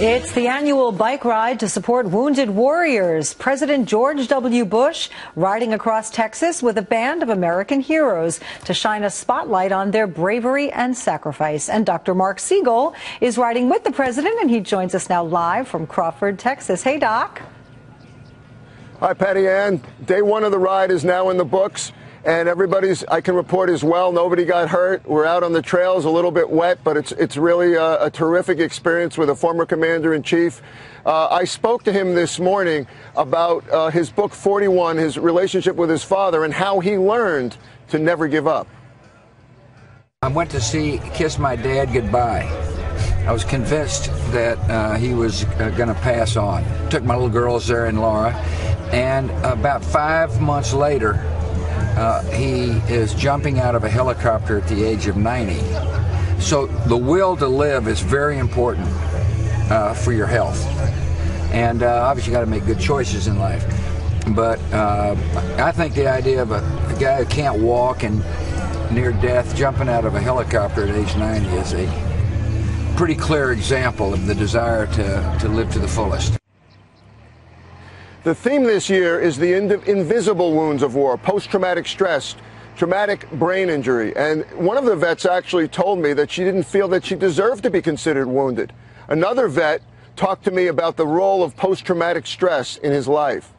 It's the annual bike ride to support wounded warriors. President George W. Bush riding across Texas with a band of American heroes to shine a spotlight on their bravery and sacrifice. And Dr. Marc Siegel is riding with the president, and he joins us now live from Crawford, Texas. Hey, Doc. Hi, Patty Ann. Day one of the ride is now in the books. And I can report as well, nobody got hurt. We're out on the trails, a little bit wet, but it's really a terrific experience with a former commander-in-chief. I spoke to him this morning about his book 41, his relationship with his father, and how he learned to never give up. I went to kiss my dad goodbye. I was convinced that he was going to pass on. Took my little girls there and Laura, and about 5 months later, he is jumping out of a helicopter at the age of 90. So the will to live is very important for your health. And obviously you got to make good choices in life. But I think the idea of a guy who can't walk and near death jumping out of a helicopter at age 90 is a pretty clear example of the desire to live to the fullest. The theme this year is the invisible wounds of war, post-traumatic stress, traumatic brain injury. And one of the vets actually told me that she didn't feel that she deserved to be considered wounded. Another vet talked to me about the role of post-traumatic stress in his life.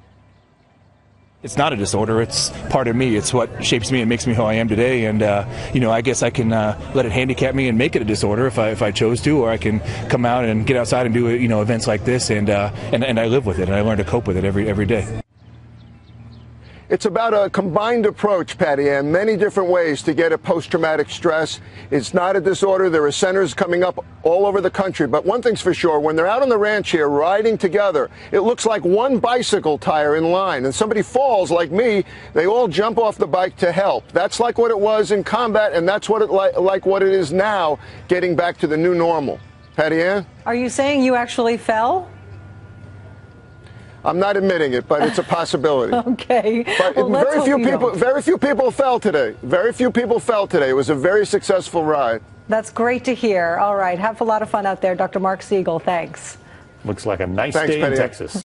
It's not a disorder. It's part of me. It's what shapes me and makes me who I am today. And, I guess I can let it handicap me and make it a disorder if I chose to, or I can come out and get outside and do, events like this. And I live with it, and I learn to cope with it every day. It's about a combined approach, Patty Ann, many different ways to get at post-traumatic stress. It's not a disorder. There are centers coming up all over the country. But one thing's for sure, when they're out on the ranch here riding together, it looks like one bicycle tire in line. And somebody falls, like me, they all jump off the bike to help. That's like what it was in combat, and that's what what it is now, getting back to the new normal. Patty Ann? Are you saying you actually fell? I'm not admitting it, but it's a possibility. Okay. But well, very few people fell today. Very few people fell today. It was a very successful ride. That's great to hear. All right. Have a lot of fun out there, Dr. Marc Siegel. Thanks. Looks like a nice day in Texas.